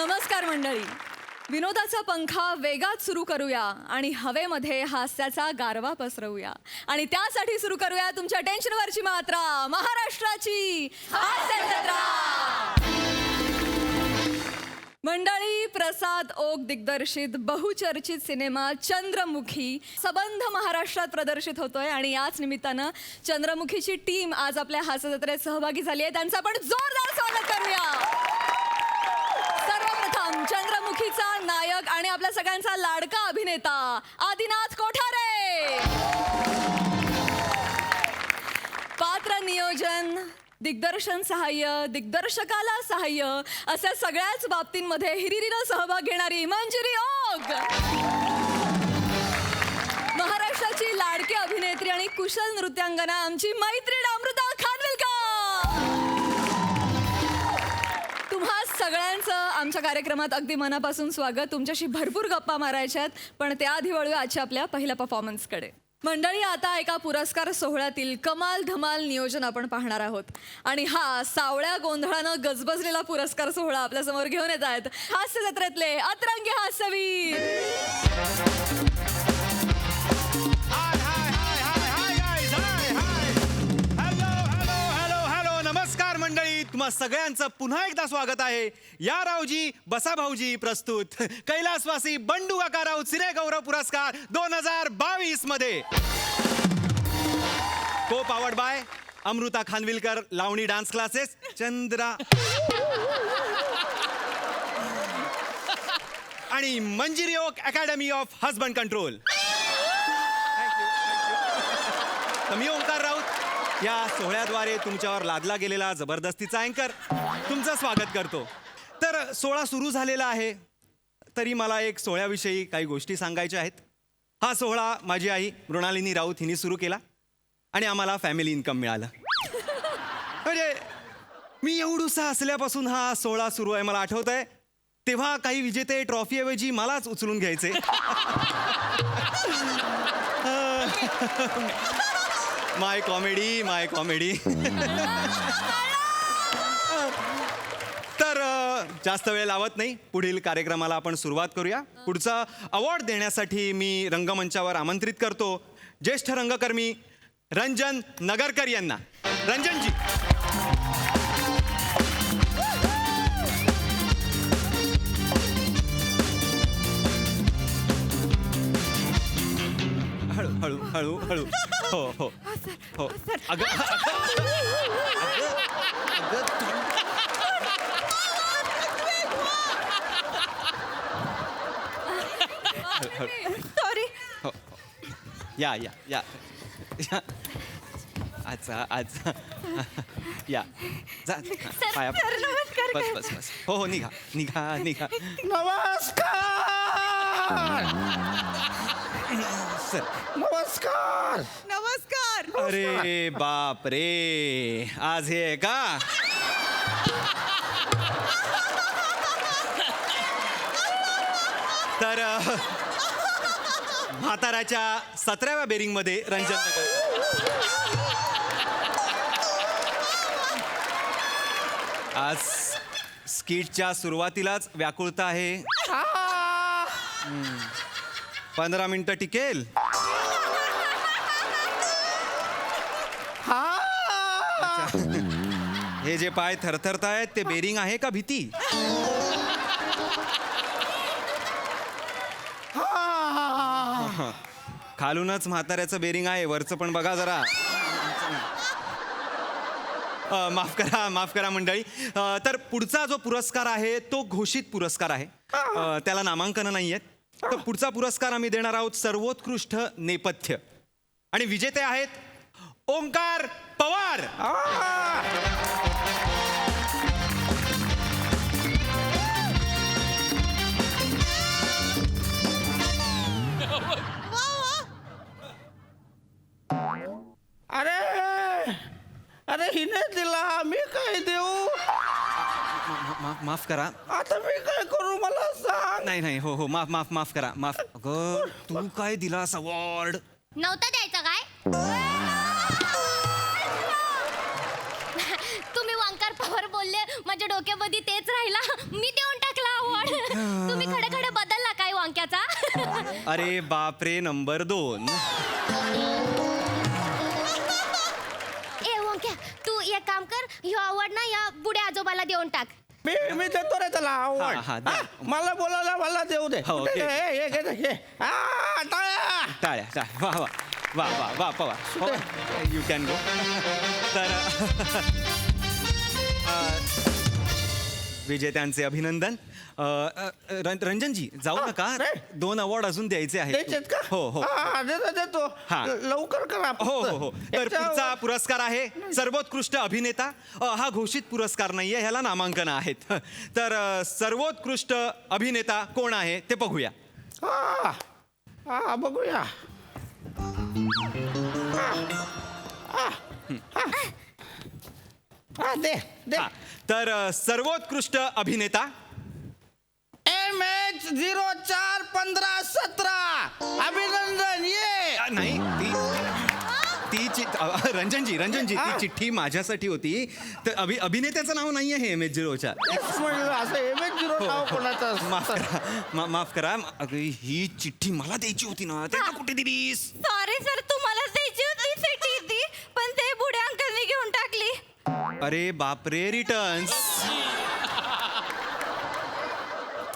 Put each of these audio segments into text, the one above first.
नमस्कार मंडळी. विनोदाचा पंखा वेगात सुरू करूया आणि हवेमध्ये हास्याचा गारवा पसरवूया आणि त्यासाठी सुरू करूया तुमच्या टेन्शनवरची मात्रा, महाराष्ट्राची हास्य जत्रा. मंडळी, प्रसाद ओक दिग्दर्शित बहुचर्चित सिनेमा चंद्रमुखी सबंध महाराष्ट्रात प्रदर्शित होतोय आणि याच निमित्तानं चंद्रमुखीची टीम आज आपल्या हास्य जत्रेत सहभागी झाली आहे. त्यांचं आपण जोरदार स्वागत करूया. सर्वप्रथम चंद्रमुखीचा नायक आणि आपल्या सगळ्यांचा लाडका अभिनेता आदिनाथ कोठारे. पात्र नियोजन, दिग्दर्शन सहाय्य, दिग्दर्शकाला सहाय्य अशा सगळ्याच बाबतींमध्ये हिरिरीनं सहभाग घेणारी मंजिरी ओक. महाराष्ट्राची लाडकी अभिनेत्री आणि कुशल नृत्यांगना आमची मैत्रीण अमृता खानविलकर. तुम्हा सगळ्यांचं आमच्या कार्यक्रमात अगदी मनापासून स्वागत. तुमच्याशी भरपूर गप्पा मारायच्यात, पण त्याआधी वळूया आजच्या आपल्या पहिल्या परफॉर्मन्सकडे. मंडळी, आता एका पुरस्कार सोहळ्यातील कमाल धमाल नियोजन आपण पाहणार आहोत आणि हा सावळ्या गोंधळानं गजबजलेला पुरस्कार सोहळा आपल्यासमोर घेऊन येत आहेत हास्य जत्रेतले अतरंगी हास्यवीर. नमस्कार मंडळी, तुम्हा सगळ्यांचं पुन्हा एकदा स्वागत आहे या रावजी बसा भाऊजी प्रस्तुत कैलासवासी बंडू काकाराव सिने गौरव पुरस्कार 2022 मध्ये. Co powered by Amruta Khanvilkar lavani dance classes Chandra आणि Manjiri Oak academy of husband control. मी ओंकार राऊत या सोहळ्याद्वारे तुमच्यावर लादला गेलेला जबरदस्तीचा अँकर तुमचं स्वागत करतो. तर सोहळा सुरू झालेला आहे तरी मला एक सोहळ्याविषयी काही गोष्टी सांगायच्या आहेत. हा सोहळा माझी आई मृणालिनी राऊत हिने सुरू केला आणि आम्हाला फॅमिली इन्कम मिळालं. म्हणजे मी एवढूसा असल्यापासून हा सोहळा सुरू आहे. मला आठवत आहे तेव्हा काही विजेते ट्रॉफीऐवजी मलाच उचलून घ्यायचे. माय कॉमेडी. तर जास्त वेळ लावत नाही, पुढील कार्यक्रमाला आपण सुरुवात करूया. पुढचा अवॉर्ड देण्यासाठी मी रंगमंचावर आमंत्रित करतो ज्येष्ठ रंगकर्मी रंजन नगरकर यांना. रंजनजी. हळू हळू हळू हळू. हो हो हो. अगं सॉरी. या या या आज या जा पाया. बस बस बस. हो हो निघा निघा निघा. नमस्कार सर. नमस्कार. नमस्कार. अरे बाप रे, आज हे आहे का? तर म्हाताऱ्याच्या 17व्या बेरिंगमध्ये रंजन नगर. आज स्किटच्या सुरुवातीलाच व्याकुळता आहे. 15 मिनिटं टिकेल. हे जे पाय थरथरतायत ते बेरिंग आहे का भीती? खालूनच म्हाताऱ्याचं बेरिंग आहे, वरचं पण बघा जरा. माफ करा मंडळी. तर पुढचा जो पुरस्कार आहे तो घोषित पुरस्कार आहे, त्याला नामांकन नाही आहेत. तर पुढचा पुरस्कार आम्ही देणार आहोत सर्वोत्कृष्ट नेपथ्य आणि विजेते आहेत ओंकार पवार. अरे अरे हिने दिला, मी काय देऊ? माफ करा. आता मी काय करू मला सांग. नाही हो हो माफ करा. अगं तू काय दिलास अवॉर्ड? नव्हता द्यायचा काय? तुम्ही वांकार पवार बोलले, माझ्या डोक्यामध्ये तेच राहिला, मी देऊन टाकला अवॉर्ड. अरे बापरे, नंबर 2. ए ओंक्या तू एक काम कर ह्यो अवॉर्ड ना या बुड्या आजोबाला देऊन टाक. मी देतो रे त्याला हा, आवड द्या. मला बोलायला मला देऊ दे हो, कुठे घे. हे, घे, घे. टाळ्या. टाळ्या वा वा वा वा वा पवा यू कॅन गो. तर विजेत्यांचे अभिनंदन. रंजनजी जाऊ हा, नका, रे. 2 अवॉर्ड अजून द्यायचे आहेत. द्यायचेत का हो हो हा, देतो हा. लवकर करा हो हो हो. तर याच्यावर- पुढचा पुरस्कार आहे सर्वोत्कृष्ट अभिनेता. हा घोषित पुरस्कार नाहीये, ह्याला नामांकन आहेत. तर सर्वोत्कृष्ट अभिनेता कोण आहे ते बघूया. हा हा बघूया हा दे दे हा, तर सर्वोत्कृष्ट अभिनेता MH 041517 अभिनंदन ये नाही रंजनजी ती हा. चिठ्ठी माझ्यासाठी होती. तर अभिनेत्याचं नाव नाहीये हे MH 04. म्हणलं असं MH 0 नाव कोणाचं माफ असतं? करा माफ करा. अगं, ही चिठ्ठी मला द्यायची होती ना, ते कुठे दिलीस? सॉरी सर तुम्हाला द्यायची होती सिटी ती पण ते बुड्या अंकलने घेऊन टाकली. अरे बापरे, रिटर्न्स.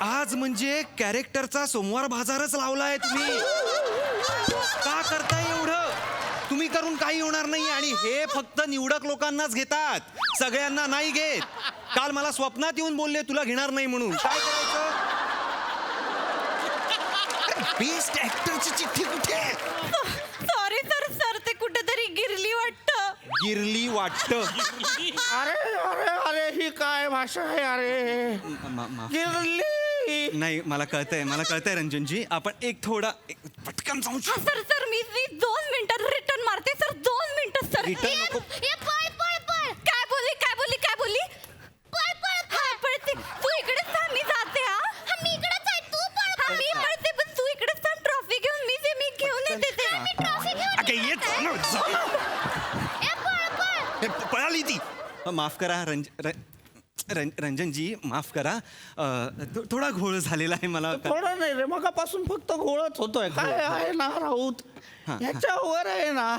आज म्हणजे कॅरेक्टरचा सोमवार बाजारच लावलाय तुम्ही. का करताय एवढं? तुम्ही करून काही होणार नाही. आणि हे फक्त निवडक लोकांनाच घेतात, सगळ्यांना नाही घेत. काल मला स्वप्नात येऊन बोलले तुला घेणार नाही म्हणून. काय करायचं? बेस्ट ऍक्टरची चिठ्ठी कुठे? सॉरी सर सर ते कुठेतरी गिरली वाटतं. गिरली वाटतं. अरे अरे अरे ही काय भाषा आहे अरे माफ. गिरली नाही, मला कळतंय रंजनजी. आपण एक थोडा पटकन जाऊ हा, सर सर मी 2 मिनिटात रिटर्न मारते सर 2 मिनिटं सर. Return नको. ए पळ पळ पळ काय बोलली पळ पळ हा पळते तू इकडेच थांब मी जाते. मी इकडेच आहे तू पळ मी पळते पण तू इकडेच थांब ट्रॉफी घेऊन मी घेऊन येते ते. मी ट्रॉफी घेऊन अगं, येत ना, जा. ए पळ पळ हे, पळाली ती. माफ करा रंजनजी, माफ करा. थोडा घोळ झालेला आहे मला. थोडं नाही रे मगापासून फक्त घोळत होतोय काय आहे ना राऊत ह्याच्यावर आहे ना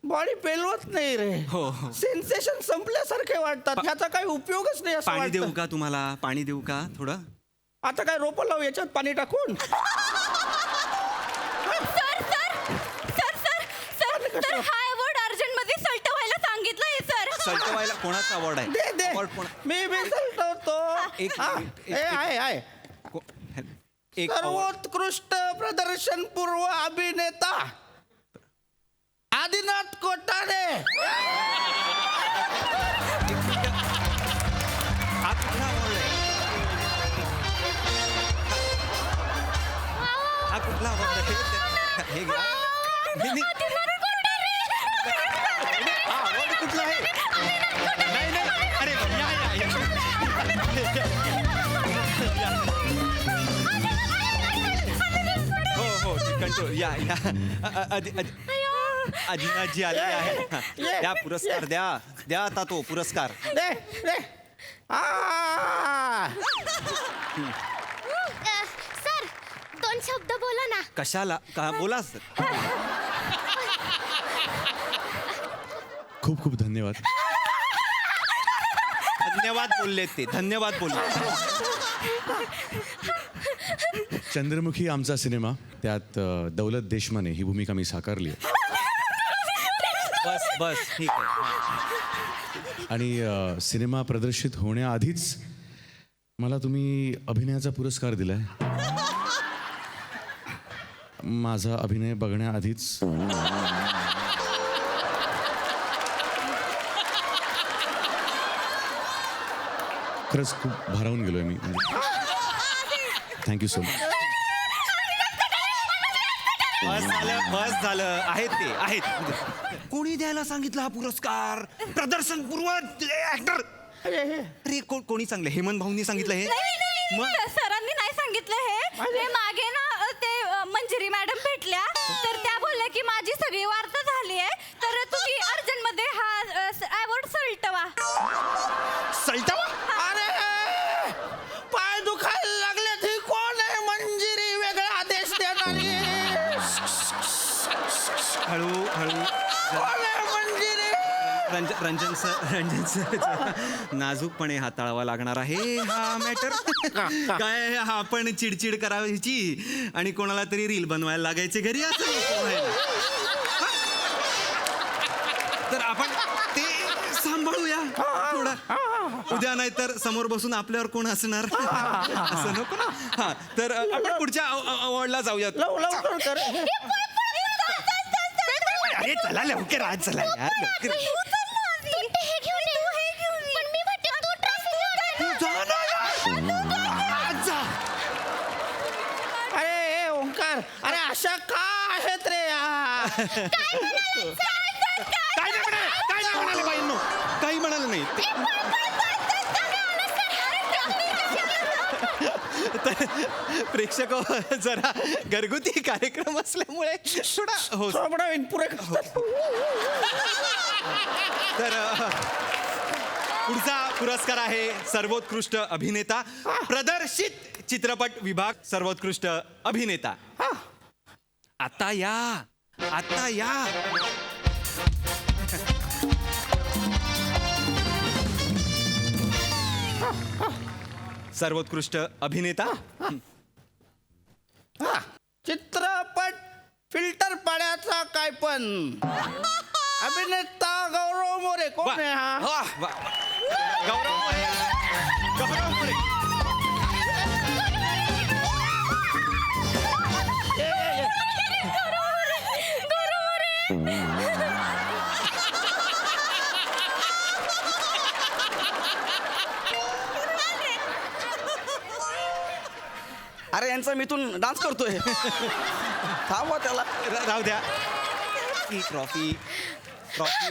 बॉडी पेलवत नाही रे. हो, हो. सेन्सेशन संपल्यासारखे वाटतात ह्याचा काही उपयोगच नाही असं पाणी देऊ वाटतं. का तुम्हाला? पाणी देऊ का थोडं? आता काय रोपं लावू याच्यात पाणी टाकून सर हा अवॉर्ड अर्जंट मध्ये सलटवायला सांगितलंय सर. सलटवायला कोणाचा अवॉर्ड आहे? दे दे Award कोण? मी बेसलटवतो एक हा, मिनिट, हे आहे को- एक award. सर्वोत्कृष्ट प्रदर्शन पूर्व अभिनेता आदिनाथ कोटारे. हा कुठला award आहे? हा कुठला award आहे? हे घ्या. नाही, हा award कुठला आहे? नाही, अरे या. हो कंट्रोल या. अजिनाजी आलेले आहे. द्या पुरस्कार, द्या आता तो पुरस्कार. दे दे सर 2 शब्द बोला ना. कशाला का बोला? खूप खूप धन्यवाद. धन्यवाद बोलले ते, धन्यवाद बोलले. चंद्रमुखी आमचा सिनेमा, त्यात दौलत देशमाने ही भूमिका मी साकारली आहे. बस ठीक आहे. आणि सिनेमा प्रदर्शित होण्याआधीच मला तुम्ही अभिनयाचा पुरस्कार दिलाय. माझा अभिनय बघण्याआधीच खरंच खूप भारावून गेलोय मी. Thank you so much. बस झालं. आहेत. कोणी द्यायला सांगितलं हा पुरस्कार? प्रदर्शन पूर्व ऍक्टर. अरे कोणी सांगलं? हेमंत भाऊंनी सांगितलं हे? मग? सरांनी नाही सांगितलं हे मागे ना ते मंजिरी मॅडम भेटल्या तर त्या बोलल्या की माझी सगळी वार्ता झाली आहे तर तुम्ही अर्जंट मध्ये हा अवॉर्ड सलटवा. सलटवा? अरे पाय दुखायला लागले ती कोण आहे मंजिरी वेगळा आदेश देणारी हळू हळू कोण आहे मंजिरी? रंजन सर जरा नाजूकपणे हाताळावा लागणार आहे हा मॅटर. काय हा आपण चिडचिड करायची आणि कोणाला तरी रील बनवायला लागायचे घरी असं नको व्हायला. तर आपण ते सांभाळूया थोडं. उद्या नाही तर समोर बसून आपल्यावर कोण असणार असं नको ना. हा तर आपण पुढच्या अवॉर्डला जाऊयात. लवकर कर. अरे चला लवकर आज चला यार लवकर. अरे ओंकार, अरे अशा का आहेत रे या? काय नाही म्हणाले बाईंनो, काही म्हणाले नाही. तर प्रेक्षक जरा घरगुती कार्यक्रम असल्यामुळे थोडा हो. थोडा होईन, पुरे तर पुढचा पुरस्कार आहे सर्वोत्कृष्ट अभिनेता प्रदर्शित चित्रपट विभाग सर्वोत्कृष्ट अभिनेता. आता या. सर्वोत्कृष्ट अभिनेता चित्रपट फिल्टर पाण्याचा काय पण अभिनेता गौरव मोरे. कोण आहे हा? वा. गौरव मोरे. अरे यांचा मी इथून डान्स करतोय. थांबवा त्याला. राहू द्या. ही ट्रॉफी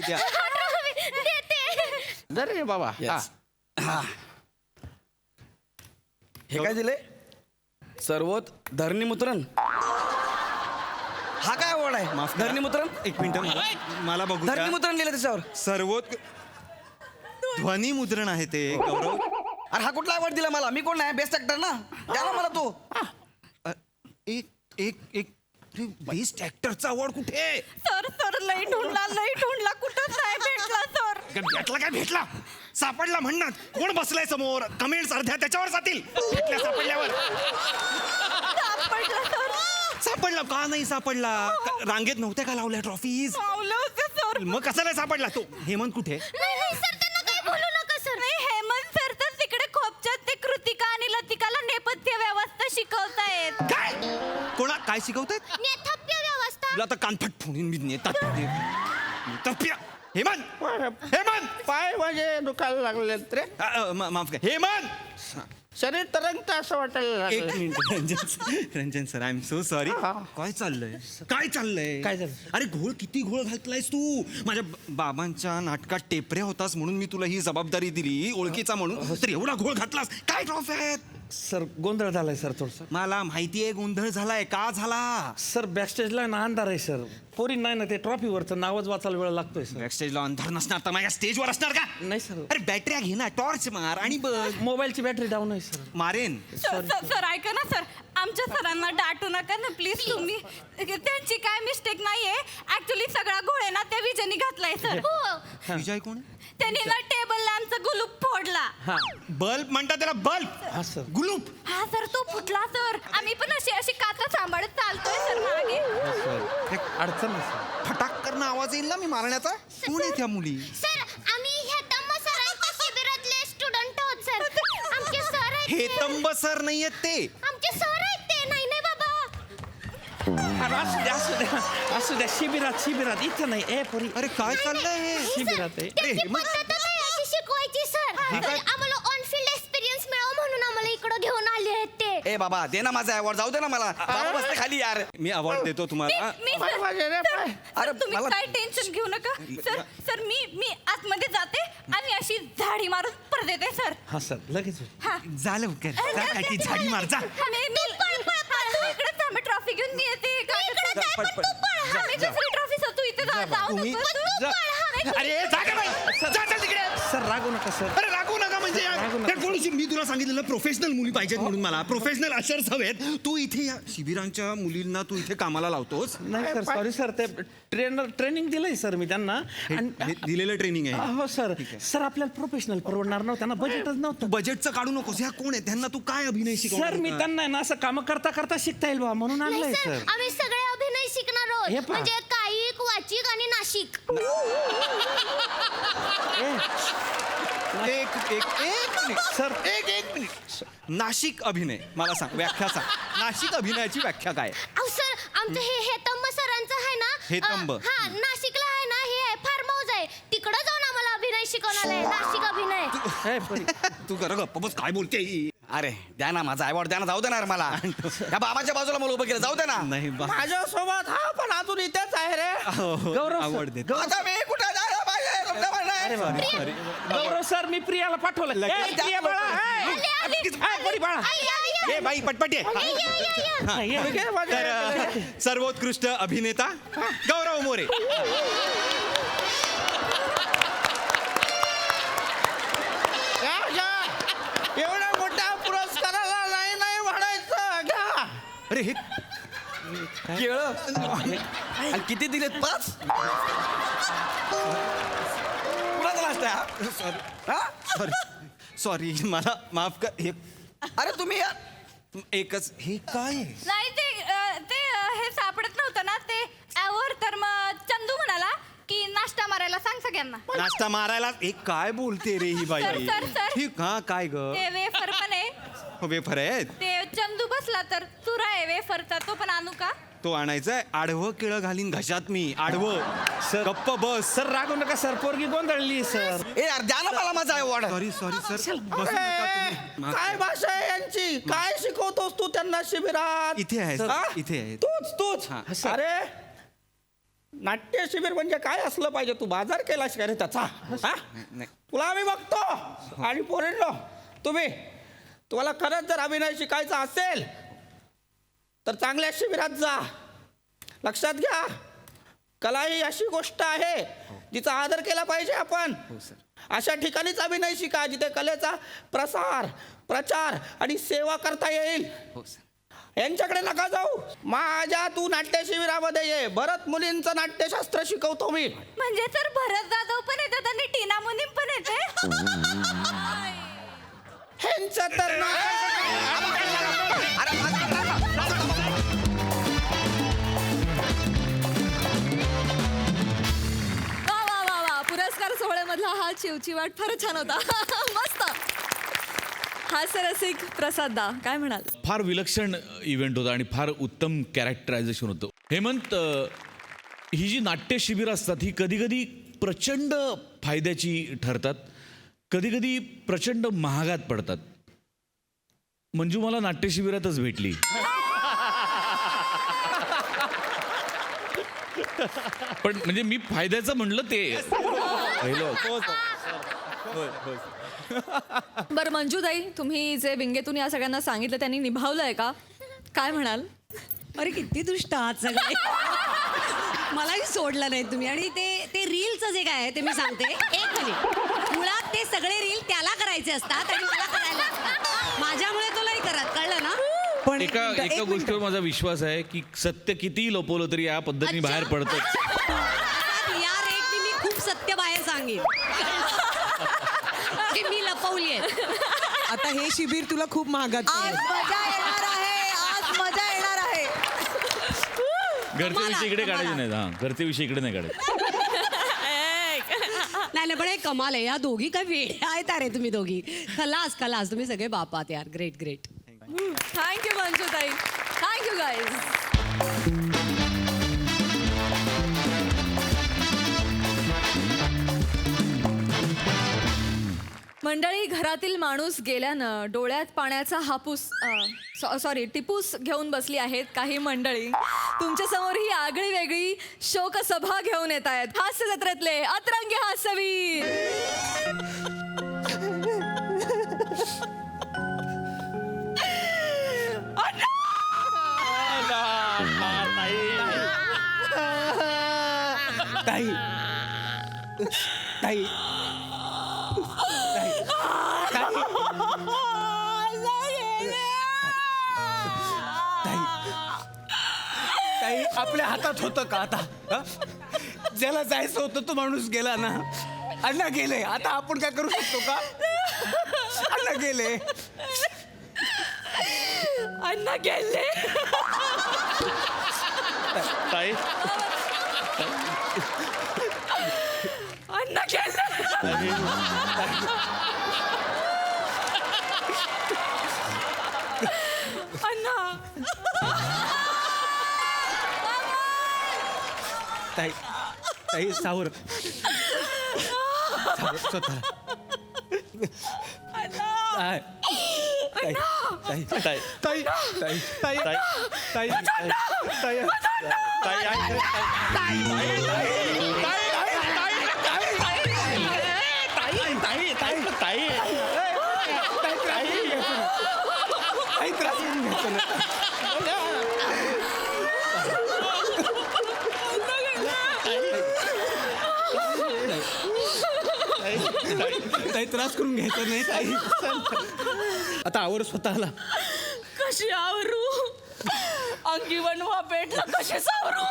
द्या. अरे बाबा. Yes. हा. हे काय दिले? सर्वोत धरणीमुद्रण. हा काय अवॉर्ड आहे? माफ करा. धरणीमुद्रण. एक मिनिट मला बघू द्या. धरणीमुद्रण लिहिलं त्याच्यावर. ध्वनी मुद्रण आहे ते गौरव. अरे हा कुठला अवॉर्ड दिला मला? मी कोण नाही, बेस्ट ऍक्टर ना. द्या ना मला तो. एक बेस्ट ऍक्टरचा अवॉर्ड कुठे? सर लई ढूंढला कुठंच नाही भेटला सर. काय भेटला? सापडला म्हणणार. कोण बसलाय समोर? कमेंट्स अर्ध्या त्याच्यावर जातील. भेटल्या सापडल्यावर. सापडला का नाही सापडला? रांगेत नव्हत्या का लावल्या ट्रॉफीज? पावलं होते सर. मग कसा नाही सापडला तो? हेमंत कुठे? नाही सर, त्यांना काही बोलू नका सर. नाही, हेमंत सर तर तिकडे खोपच्यात ते कृतिका आणि लतिकाला नेपथ्य व्यवस्था शिकवतायत. काय काय शिकवतायत? नेपथ्य व्यवस्था. तुला आता कानफट फोडून मी नेतात. हेमंत पाय माझे दुखायला लागले रे. माफ कर. हेमंत शरीर तरंगत असं वाटायला एक लागलं. Minute. Ranjan sir I am so sorry. काय चाललंय? काय झालं? अरे किती घोळ घालतलायस तू? माझ्या बाबांच्या नाटकात टेपऱ्या होतास म्हणून मी तुला ही जबाबदारी दिली ओळखीचा म्हणून. तर एवढा घोळ घातलास. काय ट्रॉफी आहेत? सर गोंधळ झालाय सर थोडस. मला माहितीये गोंधळ झालाय. का झाला? सर बॅकस्टेजला ना अंधार आहे सर. पोरी नाही ना ते ट्रॉफीवरचं नावच वाचायला वेळ लागतोय सर. बॅकस्टेजला अंधार नसणार तर माझ्या स्टेजवर असणार का? नाही सर, अरे बॅटऱ्या घे ना, टॉर्च मार आणि बघ. मोबाईलची बॅटरी डाऊन आहे सर. मारेन. सर ऐका ना सर, आमच्या सरांना डाटू नका ना प्लीज तुम्ही. त्यांची काय मिस्टेक नाहीये. ऍक्च्युली सगळा घोळ आहे ना त्या विजयनी घातलाय सर. विजय कोण? त्यांनी ना टेबल लॅम्पचा गुलूप फोडला. हा बल्ब म्हणतात त्याला. बल्ब. हा सर. गुलूप. हा सर तो फुटला सर. आम्ही पण अशी काचा सांभाळत चालतोय सर मागे. अडचण नाही सर. फटाक करणं आवाज येईल ना मी मारण्याचा. कोण आहे त्या मुली? सर आम्ही ह्या तम्मा सरांच्या शिबिरातले स्टुडंट आहोत सर. आमचे सर आहेत हे ते. तंब सर नाहीयेत ते. आमचे सर आहेत ते. नाही बाबा. अरे असू द्या शिबिरात इथं नाही. ए पोरी अरे काय चाललंय हे? शिबिरात आहे. त्यांची हे मग- पद्धतच आहे अशी शिकवायची सर. तर आम्हाला ऑन फील्ड एक्सपिरियन्स मिळावं म्हणून आम्हाला इकडे घेऊन आले आहेत ते. ए बाबा दे ना माझा अवॉर्ड. जाऊ दे ना मला. बाबा बसते खाली यार. मी अवॉर्ड देतो तुम्हाला. मी पाय माझे रे पाय. अरे तुम्ही मला- काय टेन्शन घेऊ नका सर. मी आतमध्ये जाते आणि अशी झाडी मारून परत येते सर. हा सर लगेच होईल. हा. झालं ती झाडी मार जा. तू इकडे थांब, ट्रॉफी घेऊन येते. आम्ही दुसरी ट्रॉफी तू इथे जाऊ तुम्ही- नको. जा. अरे जा गं बाई. जा तिकडे. सर रागू नका सर. अरे रागू नका म्हणजे रागू नका. त्या गोळीची मी तुला सांगितलेलं प्रोफेशनल मुली पाहिजेत म्हणून मला प्रोफेशनल अशर्स हवेत. तू इथे या शिबिरांच्या मुलींना तू इथे कामाला लावतोस. नाही सर सॉरी सर ते ट्रेनिंग दिलंय सर मी त्यांना हे दिलेलं ट्रेनिंग आहे. हो सर सर आपल्याला प्रोफेशनल परवडणार नव्हतं त्यांना बजेटच नव्हतं. बजेटचं काढू नकोस. ह्या कोण आहे? त्यांना तू काय अभिनय शिकवणार सर मी होता? त्यांना आहे ना असं काम करता करता शिकता येईल बा म्हणून नाही आणलंय सर सर. आम्ही सगळे अभिनय शिकणार हे आहोत पहा. म्हणजे कायिक वाचिक आणि नाशिक. एक मिनिट सर. एक मिनिट. नाशिक अभिनय मला सांग, व्याख्या सांग. नाशिक अभिनयाची व्याख्या काय आहे? अहो सर आमचं हे तंब सरांचं आहे ना हेतंब. हा नाशिकला आहे ना हे आहे फार्म हाऊस आहे तिकडं जाऊन आम्हाला अभिनय शिकवणार आहे नाशिक अभिनय. हे परी. तू कर गप्प बस. काय बोलते ही? अरे द्या ना माझा अवॉर्ड द्या ना, जाऊ दे ना रे मला. या बाबाच्या बाजूला मला उभं केलं, जाऊ दे ना. नाही माझ्यासोबत हा पण अजून इथेच आहे रे. गौरव आवड सर. दे. आता मी कुठे जायला पाहिजे तुमचं म्हणणं आहे? गौरव सर मी प्रियाला पाठवलं. लगेच. ए, प्रिया बाळा. आली, आली, ए, परी बाळा. आली, आली, आली. ए बाई पटपट ये. हा, ये. घे माझ्या तर सर्वोत्कृष्ट अभिनेता गौरव मोरे. घ्या, घ्या. एवढ्या मोठ्या पुरस्काराला नाही नाही म्हणायचं घ्या. अरे हे केळं आणि किती दिलेत? 5. कुणाचा लास्ट आहे हा? सॉरी सॉरी मला माफ कर. हे अरे तुम्ही या एकच हे काय आहे? नाही ते हे सापडत नव्हतं ना ते यावर तर मग चंदू म्हणाला की नाश्ता मारायला सांग सगळ्यांना. नाश्ता मारायला एक काय बोलते रे ही बाई? सर. ठीक हा काय ग? ते वेफर पण आहे वेफर आहेत. ते चंदू बसला तर चुरा आहे वेफरचा तो पण आणू का? तो आणायचाय. आडवं केळं घालीन घशात मी. आडवं. गप्प बस. सर रागू नका सर पोरगी गोंधळली सर. ए यार द्या ना मला माझा अवॉर्ड. Sorry sorry sir. बसू नका अरे, तुम्ही. माफ काय भाषा आहे यांची? काय शिकवतोस तू त्यांना शिबिरात? इथे आहे हा? इथे आहे. तूच हा. अरे नाट्य शिबिर म्हणजे काय असलं पाहिजे? तू बाजार केलास का रे त्याचा? हा? नाही. तुला आम्ही बघतो. आणि पोरींनो तुम्हाला खरंच जर अभिनय शिकायचा असेल तर चांगल्या शिबिरात जा. लक्षात घ्या कला ही अशी गोष्ट आहे जिचा आदर केला पाहिजे आपण. अशा ठिकाणीच अभिनय शिका जिथे कलेचा प्रसार प्रचार आणि सेवा करता येईल. यांच्याकडे नका जाऊ. माझ्या तू नाट्य शिबिरामध्ये ये. भरत मुलींचं नाट्यशास्त्र शिकवतो मी. म्हणजे सर भरत जाधव पण येतात आणि टीना मुनीम पण येते. ह्यांचं तर वा वा वा वा पुरस्कार सोहळ्यामधला हा चिवचिवाट फारच छान होता. मस्त. हास्यरसिक प्रसाद दा काय म्हणाल? फार विलक्षण इव्हेंट होता आणि फार उत्तम कॅरेक्टरायझेशन होतं. हेमंत, ही जी नाट्य शिबिरं असतात ही कधी कधी प्रचंड फायद्याची ठरतात, कधी कधी प्रचंड महागात पडतात. मंजू मला नाट्य शिबिरातच भेटली. पण म्हणजे मी फायद्याचं म्हणलं ते पहिलं. बरं मंजूताई तुम्ही जे विंगेतून या सगळ्यांना सांगितलं त्यांनी निभावलंय का? काय म्हणाल? अरे किती दुष्ट आहात सगळे. मलाही सोडलं नाही तुम्ही. आणि ते रीलचं जे काय आहे ते मी सांगते. एक मिनिट. मुळात ते सगळे रील त्याला करायचे असतात आणि मला करायला लागतात. माझ्यामुळे तो नाही करत, कळलं ना? पण एका गोष्टीवर माझा विश्वास आहे की सत्य कितीही लपवलं तरी या पद्धतीने बाहेर पडतं. या रेटनी मी खूप सत्य बाहेर सांगेन की मी लपवली आहे. आता हे शिबिर तुला खूप महागात पडेल. मजा येणार आहे. आज मजा येणार आहे. घरचे विषय इकडे काढायचे नाहीत. हा घरचे विषय इकडे नाही काढायचे. नाही पण हे कमाल आहे. या दोघी काय वेळ आहेत अरे तुम्ही दोघी. खलास तुम्ही सगळे बापात यार. Great great. Thank you Manjutai. Thank you guys. मंडळी घरातील माणूस गेल्यानं डोळ्यात पाण्याचा हापूस टिपूस घेऊन बसली आहेत काही मंडळी. तुमच्या समोर ही आगळी वेगळी शोकसभा घेऊन येत आहेत हास्य जत्रेतले अतरंगी हास्यवीर. ताई ताई ताई ताई आपल्या हातात होतं का आता हं? ज्याला जायचं होतं तो माणूस गेला ना. अण्णा गेले, आता आपण काय करू शकतो का? अण्णा गेले. अण्णा गेले. ताई अण्णा गेले. अण्णा. ताई ताई सावर स्वतः ताई ताई ताई ताई ताई ताई ताई ताई ताई त्रास करून घ्यायचा नाही ताई. आता आवर स्वतःला. कशी आवरू? अंगी वणवा पेटला कशी सावरू?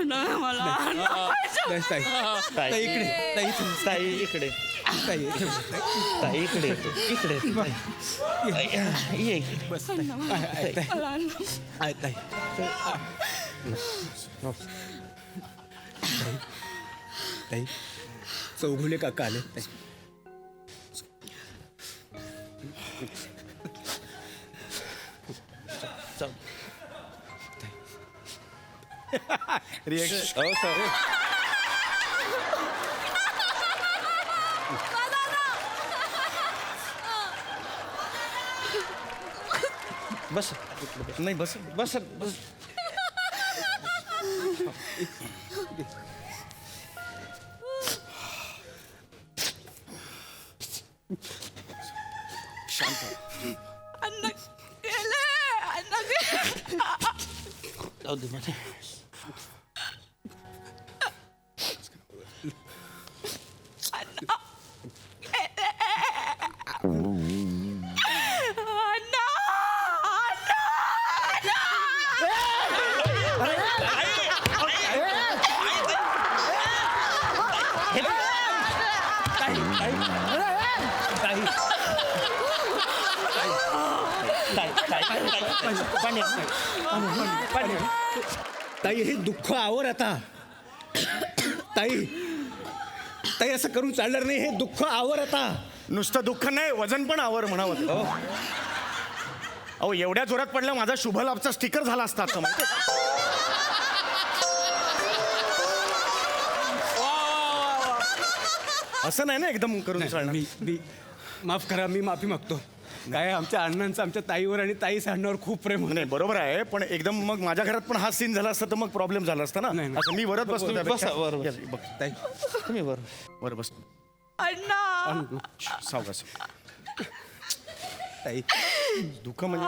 नाही मला ताई ताई ताई इकडे ताई ताई इकडे ताई ताई इकडे इकडे ये बस ताई ताई ताई ताई चौघुले काका आले ताई. बस नाही बस बस बस अण्णा गेले. अण्णा गेले. जाऊ दे मला ताई हे दुःख आवर आता. ताई ताई असं करून चालणार नाही. हे दुःख आवर आता. नुसतं दुःख नाही, वजन पण आवर म्हणावं. अहो एवढ्या जोरात पडला माझा शुभ लाभचा स्टिकर झाला असता आता माहिती आहे? असं नाही ना एकदम करून चालणार. मी माफ करा, मी माफी मागतो. काय आमच्या अण्णांचं आमच्या ताईवर आणि ताई सांडण्यावर खूप प्रेम होतं. नाही बरोबर आहे, पण एकदम मग माझ्या घरात पण हा सीन झाला असता तर मग प्रॉब्लेम झाला असता ना. नाही, नाही. असं मी वरत बसतो त्यापेक्षा. बसा, वर बसा. या, बघ ताई तुम्ही बरं वर बस. अण्णा. सावकाश. ताई दुःख म्हणजे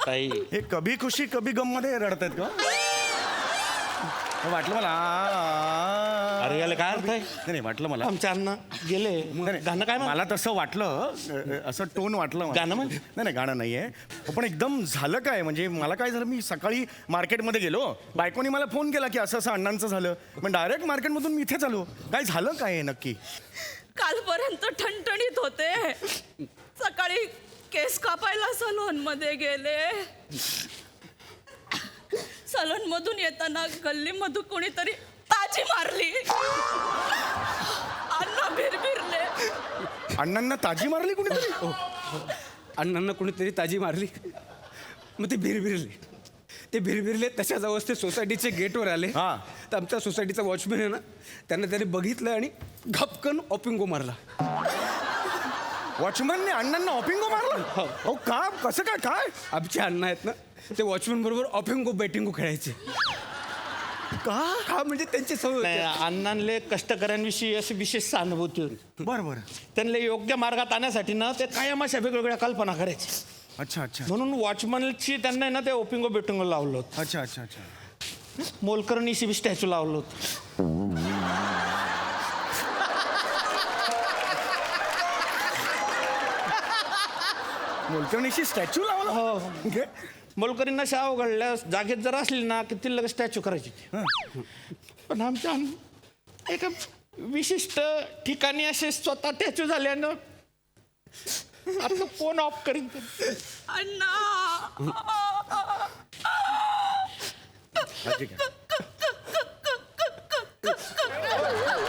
ताई हे कभी खुशी कभी गम मध्ये रडतायत का? वाटलं मला. अरे याला काय अर्थ आहे? नाही वाटलं मला. आमच्या अण्णा गेले गाणं काय मला तसं वाटलं, असं टोन वाटलं मला. गाणं म्हण. नाही गाणं नाहीये, पण एकदम झालं काय म्हणजे मला काय झालं, मी सकाळी मार्केटमध्ये गेलो, बायकोनी मला फोन केला की असं असं अण्णांचं झालं. पण डायरेक्ट मार्केटमधून मी इथेच आलो. काय झालं काय नक्की? कालपर्यंत ठणठणीत होते, सकाळी केस कापायला सलून मध्ये गेले. सलून मधून येताना गल्लीमधून कोणीतरी ताजी मारली. अण्णा भिरभिरले. अण्णांना ताजी मारली कुणीतरी? अण्णांना कोणीतरी ताजी मारली. मग ते भिरभिरले तशाच अवस्थेत सोसायटीचे गेटवर आले. हा. तर आमच्या सोसायटीचा वॉचमॅन आहे ना, त्याने बघितलं आणि घपकन ऑपिंगो मारला. वॉचमॅनने अण्णांना ऑपिंगो मारलं? हो का? कसं काय? काय आमचे अण्णा आहेत ना, ते वॉचमॅन बरोबर ऑपिंगो बॅटिंगो खेळायचे. का म्हणजे त्यांची सवय नाही, होती. अण्णांले कष्टकऱ्यांविषयी अशी विशेष सहानुभूती होती. बरं बरं. त्यांना योग्य मार्गात आणण्यासाठी ना ते कायम अशा वेगवेगळ्या कल्पना करायचे. अच्छा अच्छा म्हणून वॉचमनची त्यांना आहे ना ते ओपिंगो बिटिंगो लावलं होतं. अच्छा अच्छा अच्छा मोलकरणी शिबी स्टॅच्यू लावलं होतं. मोलकर्णीशी स्टॅच्यू लावला हो ओके. मोलकरींना शाव घडल्या जागेत जर असली ना की ती लगेच स्टॅच्यू करायची. पण आमच्या एका विशिष्ट ठिकाणी असे स्वतः स्टॅच्यू झाल्यानं आपलं फोन ऑफ करीन. काळजी घ्या.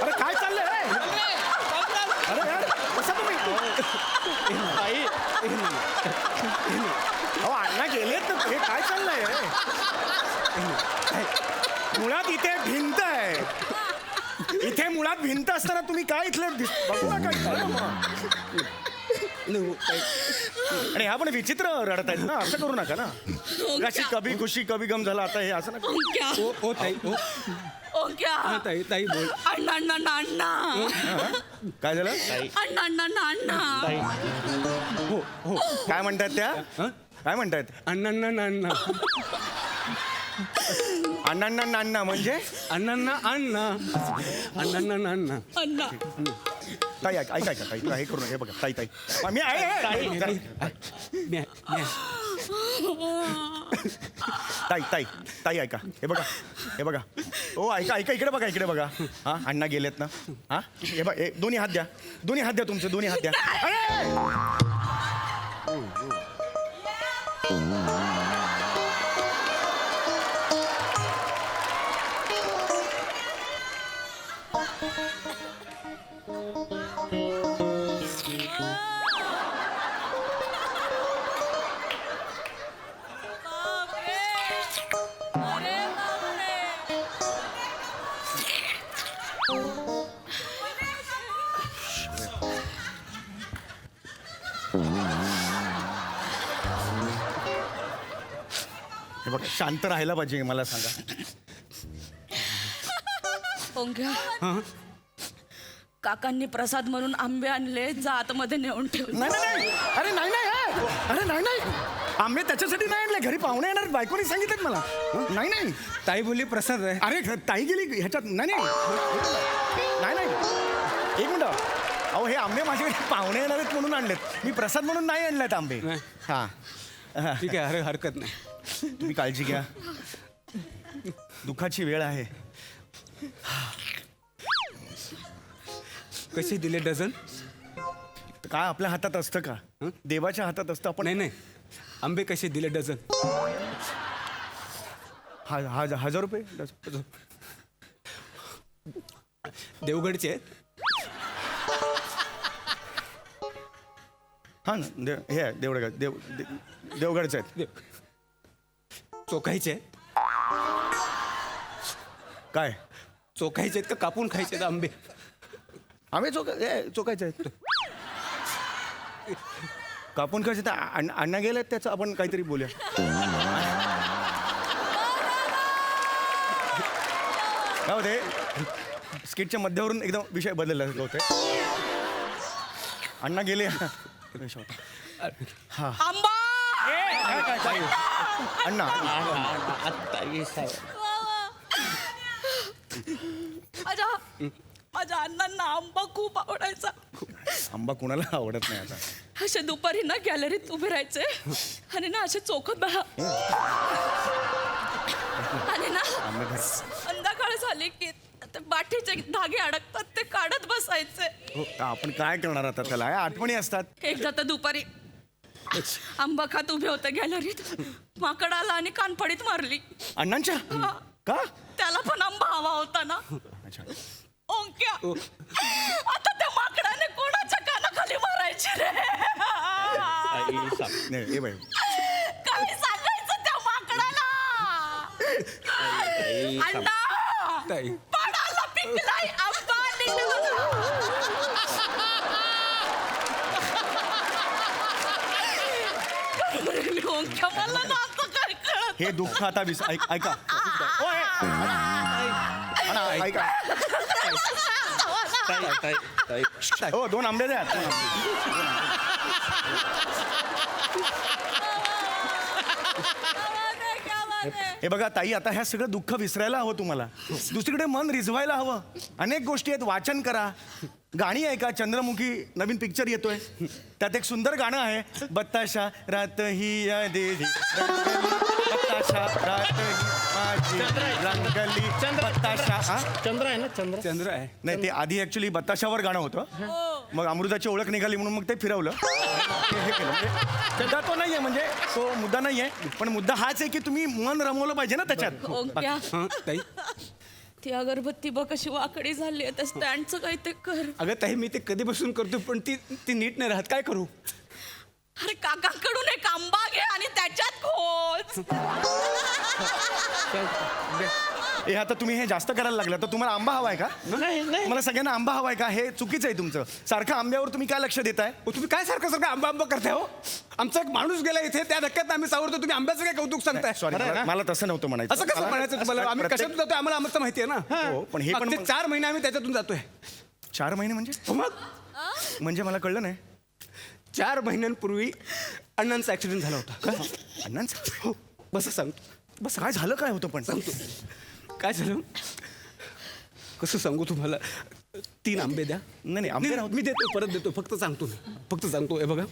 अरे काय चाललंय अरे यार कसा तुम्ही अहो अण्णा गेलेत ना हे काय चाललंय मुळात इथे भिंत आहे इथे मुळात भिंत असताना तुम्ही काय इथले बघू नका इथं. आणि ह्या पण विचित्र रडत आहेत ना असं करू नका ना अशी कभी खुशी कभी गम झाला आता हे असं नका. ओ ताई ओ ओक्या ताई ताई बोल. अण्णा अण्णा अण्णा काय झालं अण्णा अण्णा अण्णा हो हो काय म्हणतायत त्या काय म्हणतायत अण्णांना अण्णा अण्णांना नान्ना म्हणजे अण्णांना अण्णा अण्णांना अण्णा अण्णा ताई ऐका ऐका ऐका ताई हे करू नका हे बघा ताई ताई मी आहे ताई ताई ताई ऐका हे बघा ओ ऐका ऐका इकडे बघा हा अण्णा गेलेत ना हा हे बघ दोन्ही हात द्या तुमचे दोन्ही हात द्या अरे! हे बघा शांत राहायला पाहिजे मला सांगा ओंक्या काकांनी प्रसाद म्हणून आंबे आणले जा आतमध्ये नेऊन ठेव. नाही अरे नाही आंबे त्याच्यासाठी नाही आणले घरी पाहुणे येणार बायकोनी सांगितलं मला नाही ताई बोलली प्रसाद आहे. अरे ताई गेली ह्याच्यात नाही एक मिनिट अहो हे आंबे माझ्याकडे पाहुणे येणार आहेत म्हणून आणलेत मी प्रसाद म्हणून नाही आणलेत आंबे नाही. हा ठीक आहे अरे हरकत नाही. तुम्ही काळजी घ्या दुःखाची वेळ आहे कसे दिले डझन. काय आपल्या हातात असतं का देवाच्या हातात असतं आपण नाही आंबे कसे दिले डझन. 1000 रुपये देवगडचे आहेत. हा ना हे आहे देवगडचे आहेत चोखायचे आहेत. काय चोखायचे आहेत का कापून खायचे आहेत आंबे. आम्ही चोकायचे आहेत कापून खायचे तर अण्णा गेलेत त्याचं आपण काहीतरी बोलूया काय होते स्किटच्या मध्यावरून एकदम विषय बदलला होते अण्णा गेले हा आंबा अण्णा माझ्या अण्णांना आंबा खूप आवडायचा. आंबा कुणाला आवडत नाही आता असे दुपारी ना गॅलरीत उभे राहायचे आणि ना असे चोखत बघा आणि ना संध्याकाळ झाली की ते बाठीचे धागे अडकतात ते काढत बसायचे. हो आपण काय करणार आता त्याला आठवणी असतात. एकदा तर दुपारी आंबा खात उभे होते गॅलरीत माकड आला आणि कानफडीत मारली. अण्णांच्या का त्याला पण आंबा हवा होता ना. अच्छा ओंक्या आता त्या माकडाने कोणाच्या कानाखाली मारायची रे. नाही ए बाई काय सांगायचं त्या माकडाला. अण्णा ताई पाडाला पिकलाय आंबा ओंक्या मला ना आता काय कळत. हे दुःख आता ऐका ओय, अण्णा, ऐका हो 2 आंबे द्या 2 आंबे. हे बघा ताई, आता ह्या सगळं दुःख विसरायला हवं तुम्हाला. दुसरीकडे मन रिझवायला हवं. अनेक गोष्टी आहेत. वाचन करा, गाणी ऐका. चंद्रमुखी नवीन पिक्चर येतोय, त्यात एक सुंदर गाणं आहे, बत्ताशा रात ही या देवी बत्ताशा रात ही माझी रंगली बत्ताशा. हा? चंद्र आहे ना, चंद्र आहे. नाही, ते आधी ऍक्च्युली बत्ताशावर गाणं होतं, मग अमृताची ओळख निघाली म्हणून मग ते फिरवलं. हे केलं. म्हणजे मुद्दा तो नाहीये, म्हणजे तो मुद्दा नाहीये, पण मुद्दा हाच आहे की तुम्ही मन रमवलं पाहिजे ना त्याच्यात. ओंक्या, ताई, ती अगरबत्ती बघ कशी वाकडी झाली आहे, त्या स्टँडचं काही ते कर. अगं ताई, मी ते कधीपासून करतो, पण ती नीट नाही राहत. काय करू? अरे काकांकडून एक आंबा घे आणि त्याच्यात खोच. हे आता तुम्ही हे जास्त करायला लागलं. तर तुम्हाला आंबा हवाय का? नाही नाही मला सगळ्यांना आंबा हवाय का? हे चुकीचं आहे तुमचं. सारखं आंब्यावर तुम्ही काय लक्ष देताय? तुम्ही काय सारखं आंबा आंबा करताय हो? आमचा एक माणूस गेला इथे, त्या धक्क्यात आम्ही सावरतो, तुम्ही आंब्याचं काय कौतुक सांगताय? सॉरी, मला तसं नव्हतं म्हणायचं. असं कसं म्हणायचं तुम्हाला? आम्ही कशातून जातोय आम्हाला आमचं माहिती आहे ना. हो, पण हे पण मागचे 4 महिने आम्ही त्याच्यातून जातोय. 4 महिने म्हणजे? मग म्हणजे मला कळलं नाही. 4 महिन्यांपूर्वी अण्णांचा ऍक्सिडेंट झाला होता. अण्णांचं? हो, बस सांगतो. बस काय झालं, काय होतं पण? सांगतो काय झालं, कसं सांगू तुम्हाला. 3 आंबे द्या. नाही आंबे राहू दे. मी देतो, परत देतो. फक्त सांगतो. हे बघा,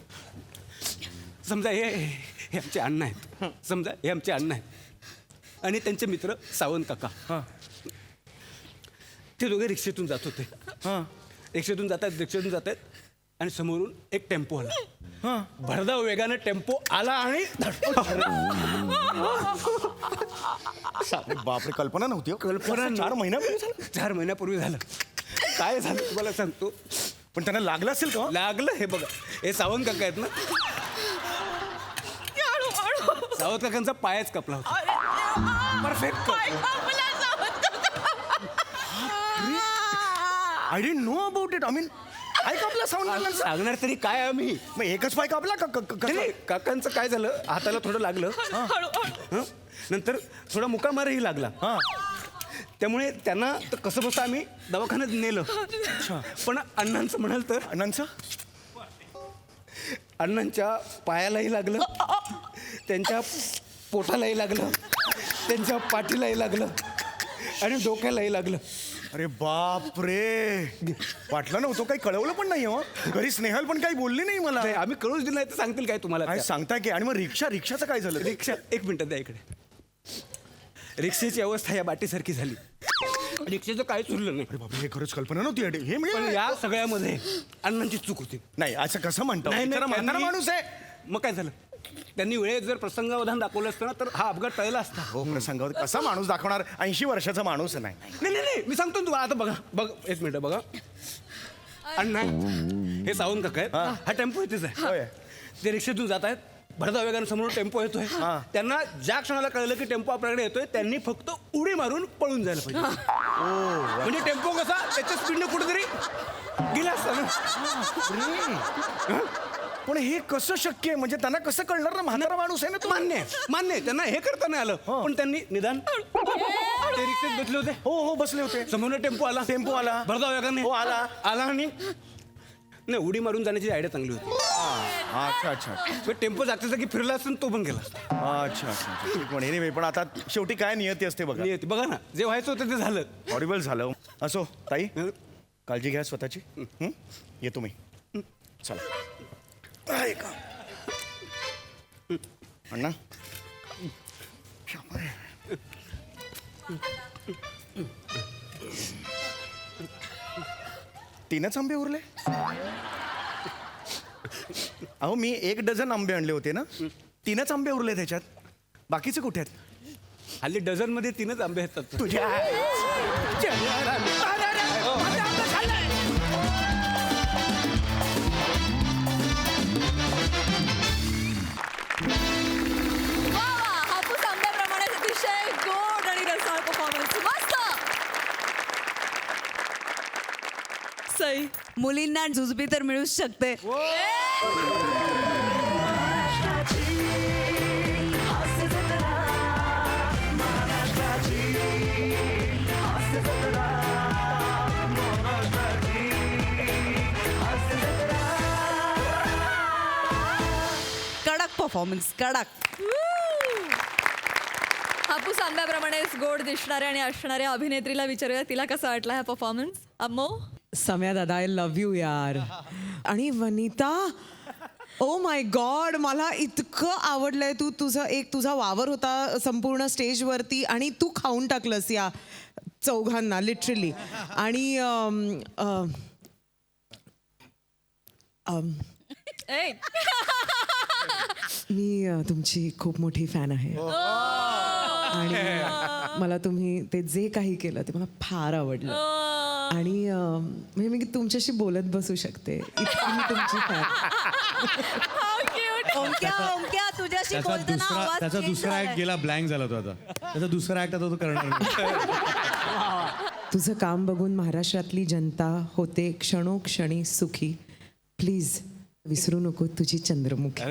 समजा हे आमचे अण्णा आहेत, आणि त्यांचे मित्र सावंत काका. हां ते दोघे रिक्षेतून जात होते. हां रिक्षेतून जात आहेत आणि समोरून एक टेम्पो आला. हां. भरधाव वेगाने टेम्पो आला आणि बापरे, कल्पना नव्हती. कल्पना 4 महिन्यापूर्वी झालं? 4 महिन्यापूर्वी झालं. काय झालं तुम्हाला सांगतो. पण त्यांना लागलं असेल का? लागलं. हे बघा, हे सावंत काका आहेत ना, सावंत काकांचा पायच कापला होता. Perfect. I didn't know about it. I mean, पाय कापला सावंत. सांगणार तरी काय आम्ही. मग एकच पाय कापला का? नाही, काकांचं काय झालं, हाताला थोडं लागलं. हं? नंतर थोडा मुकामारही लागला. हां. त्यामुळे त्यांना तर कसं बसं आम्ही दवाखान्यात नेलं. पण अण्णांचं म्हणाल तर अण्णांचं? अण्णांच्या पायालाही लागलं, त्यांच्या पोटालाही लागलं, त्यांच्या पाठीलाही लागलं आणि डोक्यालाही लागलं. अरे बाप रे, वाटलं नव्हतं. काही कळवलं पण नाही हो. घरी स्नेहल पण काही बोलली नाही मला. नाही, आम्ही कळूच दिलं नाही तर सांगतील काय तुम्हाला. काय सांगताय की? आणि मग रिक्षाचं काय झालं? रिक्षा, एक मिनिट द्या इकडे. रिक्षेची अवस्था या बाटीसारखी झाली. रिक्षेचं काय चुरलं नाही. अरे बापरे, हे खरंच कल्पना नव्हती. हे पण म्हणजे या सगळ्यामध्ये अण्णांची चूक होती. नाही, असं कसं म्हणतो? नाही, बिचारा म्हातारा त्यांनी- माणूस आहे. मग काय झालं, त्यांनी वेळेत जर प्रसंगावधान दाखवलं असतं ना, तर हा अपघात टळला असता. हो, प्रसंगावर कसा माणूस दाखवणार? 80 वर्षाचा माणूस आहे. नाही नाही, मी सांगतो ना तुम्हाला. आता बघा, एक मिनिट बघा. अण्णा, हे सावंत काका आहेत. हा टेम्पो इथेच होय. आहे. ते रिक्षेतून जात आहेत, भरधाव वेगाने समोर टेम्पो येतोय. त्यांना ज्या क्षणाला कळलं की टेम्पो आपल्याकडे येतोय, त्यांनी फक्त उडी मारून पळून जायला पाहिजे. म्हणजे टेम्पो कसा त्याच्या स्पीडने कुठेतरी गेला असता ना. पण हे कसं शक्य आहे? म्हणजे त्यांना कसं कळणार ना? म्हातारा माणूस आहे ना तो. मान्य आहे. त्यांना हे करता नाही आलं, पण त्यांनी निदान ते रिक्षेत बसले होते. हो, बसले होते. समोर टेम्पो आला. भरधाव वेगाने हो, आला आणि नाही, उडी मारून जाण्याची आयडिया चांगली होती. अच्छा. टेम्पो जागच्या जागी फिरला असता तो पण गेला. अच्छा. पण anyway, पण आता शेवटी काय नियती असते बघा. बघा ना, जे व्हायचं होतं ते झालं. हॉरिबल झालं. असो ताई, काळजी घ्या स्वतःची. येतो मी. चला. ऐका अण्णा, तीनच आंबे उरले? अहो, मी 1 डझन आंबे आणले होते ना. 3च आंबे उरले त्याच्यात. बाकीचे कुठे आहेत? हल्ली डझन मध्ये 3च आंबे असतात. तुझ्या हापूस आंब्याप्रमाणे अतिशय गोड आणि रसाळ परफॉर्मन्स. मस्त. सई, मुलींना जुजबी तर मिळूच शकते. कडक परफॉर्मन्स, कडक. हापूस आंब्याप्रमाणेच गोड दिसणाऱ्या आणि असणाऱ्या अभिनेत्रीला विचारूया तिला कसा वाटला हा परफॉर्मन्स. अम्मो. सम्या दादा आय लव्ह यू यार. आणि वनिता ओ माय गॉड मला इतकं आवडलंय. तुझा वावर होता संपूर्ण स्टेजवरती आणि तू खाऊन टाकलंस या चौघांना लिटरली. आणि ए. मी तुमची खूप मोठी फॅन आहे आणि मला तुम्ही ते जे काही केलं ते मला फार आवडलं. आणि म्हणजे मी तुमच्याशी बोलत बसू शकते इतकी मी तुमची फॅन. ओमक्या तुझ्याशी बोलताना आवाज त्याचा change दुसरा झालाय. ऍक्ट गेला ब्लँक झाला तो आता. त्याचा दुसरा ऍक्ट आता तो करणार नाही. तुझं काम बघून महाराष्ट्रातली जनता होते क्षणोक्षणी सुखी. प्लीज विसरू नको तुझी चंद्रमुखी.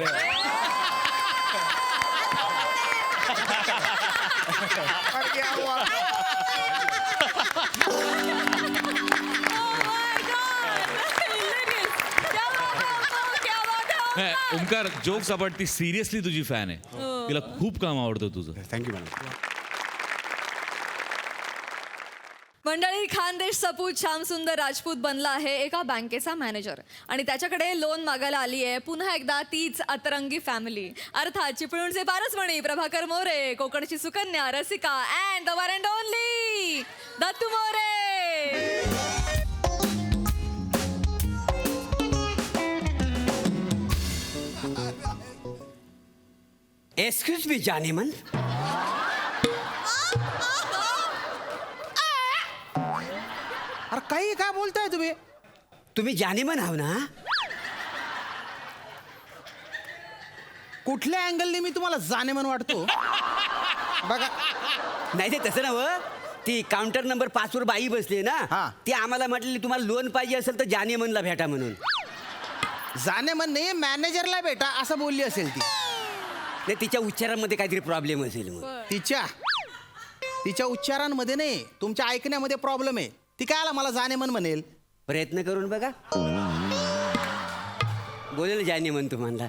ओमकार जोक्स आपण ती सिरियसली तुझी फॅन आहे. तिला खूप काम आवडतं तुझं. Thank you madam. मंडळी, खानदेश सपूत श्यामसुंदर राजपूत बनला आहे एका बँकेचा मॅनेजर आणि त्याच्याकडे लोन मागायला आली आहे पुन्हा एकदा तीच अतरंगी फॅमिली. अर्थात चिपळूणचे पारसमणी प्रभाकर मोरे, कोकणची Sukanya Rasika and the one and only Dattu More. Excuse me Jaaneman. अरे काही काय बोलताय तुम्ही? तुम्ही जानेमन आहो ना? कुठल्या अँगलने मी तुम्हाला जानेमन वाटतो? बघा नाही ते तसं नव्हं. ती काउंटर नंबर 5 वर बाई बसली ना, हा. ती आम्हाला म्हटली तुम्हाला लोन पाहिजे असेल तर जानेमनला भेटा म्हणून. जानेमन नाही मॅनेजरला भेटा असं बोलली असेल ती. नाही तिच्या उच्चारांमध्ये काहीतरी प्रॉब्लेम असेल मग. तिच्या उच्चारांमध्ये नाही तुमच्या ऐकण्यामध्ये प्रॉब्लेम आहे. ती काय आला मला जानेमन म्हणेल. प्रयत्न करून बघा. बोलेल जानेमन तुम्हाला.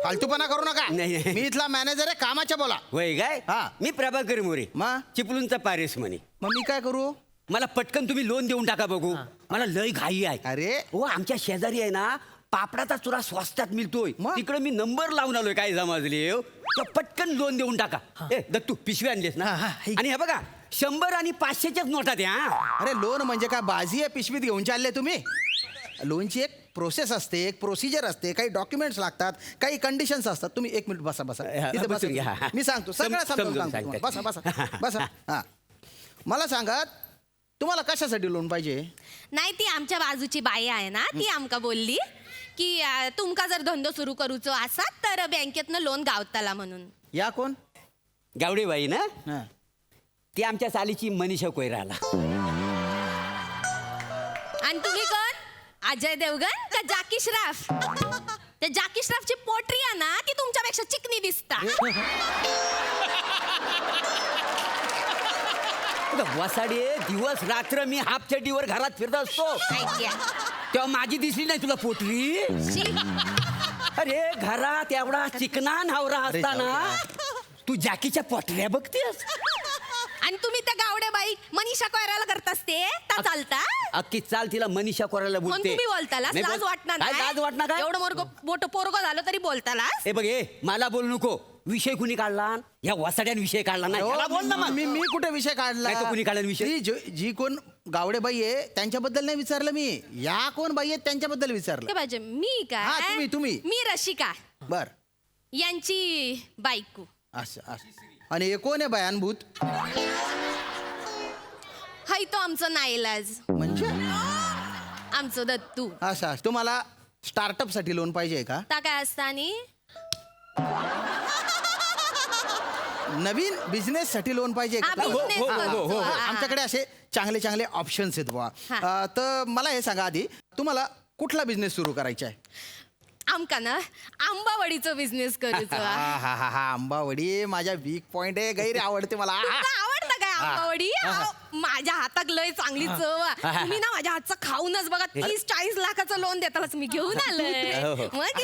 फालतूपणा करू नका. नाही, नाही. मी इथला मॅनेजर आहे कामाच्या बोला. होय काय? हा. मी प्रभाकर मोरे, मा? चिपळूणचा पारेस म्हणे. मग मी काय करू? मला पटकन तुम्ही लोन देऊन टाका बघू. मला लय घाई आहे. अरे हो आमच्या शेजारी आहे ना पापडाचा चुरा स्वस्तात मिळतोय. मग? तिकडे मी नंबर लावून आलोय. काय समजले तर पटकन लोन देऊन टाका. ए दत्तू पिशवी आणलीस ना? हा, हे. आणि हे बघा 100 आणि 500च्याच नोटा द्या. अरे लोन म्हणजे काय बाजी आहे पिशवीत घेऊन चालले तुम्ही? लोनची एक प्रोसेस असते, एक प्रोसिजर असते, काही डॉक्युमेंट्स लागतात, काही कंडिशन्स असतात. तुम्ही 1 मिनिट बसा बसा इथे बसा. बसून घ्या. मी सांगतो सगळं समजून समजावून सांगते. सांगतो. बसा बसा बसा. हा मला सांगा तुम्हाला कशासाठी लोन पाहिजे? नाही ती आमच्या बाजूची बाई आहे ना ती आमका बोलली की तुमका जर धंदो सुरू करूचो असात तर बँकेतनं लोन गावताला म्हणून. या कोण? गावडेबाई ना? हा. ती आमच्या सालीची मनीषा कोयराला. आणि तुम्ही कोण? अजय देवगण का जॅकी श्रॉफ? त्या जॅकी श्रॉफची पोटरी आहे ना ती तुमच्यापेक्षा चिकनी दिसता. वसाडे दिवस रात्र मी हाफ चड्डीवर घरात फिरत असतो. ऐक्या. तेव्हा माझी दिसली नाही तुला पोटरी? अरे घरात एवढा चिकना नवरा असताना तू जॅकीच्या पोटऱ्या बघतेस. आणि तुम्ही त्या गावड्या बाई मनीषा कोयराला करतास ते ता चालता? अख्खी चाल तिला मनीषा कोरायला पण बोलते. तुम्ही बोलताला नाही लाज बोल- वाटणार काय लाज वाटणार काय? एवढं मोठं पोरगं झालं तरी बोलताला. ए बघ ए मला बोलू नको. विषय कुणी काढला? या वसाड्यान विषय काढला नाही. त्याला बोल ना मग. मी कुठे विषय काढला? नाही तर कुणी काढला विषय? जी कोण गावडेबाई आहे त्यांच्याबद्दल नाही विचारलं मी. या कोण बाई आहेत त्यांच्याबद्दल विचारलं. काय पाहिजे मी हा, काय? तुम्ही. मी रशिका बर यांची बायको. असं आणि हे कोण आहे बयानभूत? हाय तो आमचं नाईलाज म्हणजे आमचं दत्तू. असं तुम्हाला स्टार्टअप साठी लोन पाहिजे का? ता काय असतं आणि नवीन बिझनेस साठी लोन पाहिजे हा, का? business करतो. हा, हा. आमच्याकडे असे चांगले चांगले ऑप्शन्स आहेत बुवा. तर मला हे सांगा आधी तुम्हाला कुठला बिझनेस सुरू करायचा आहे? आमका ना आंबावडीचं बिझनेस करूचं. हा आंबावडी माझ्या वीक पॉइंट आहे. गैर आवडते मला. तुमका आवडतं काय आंबावडी माझ्या हातात लय चांगली चव आहे. तुम्ही ना माझ्या हातचं खाऊनच बघा 30-40 लाखाचं लोन देताच मी घेऊन आलोय. मग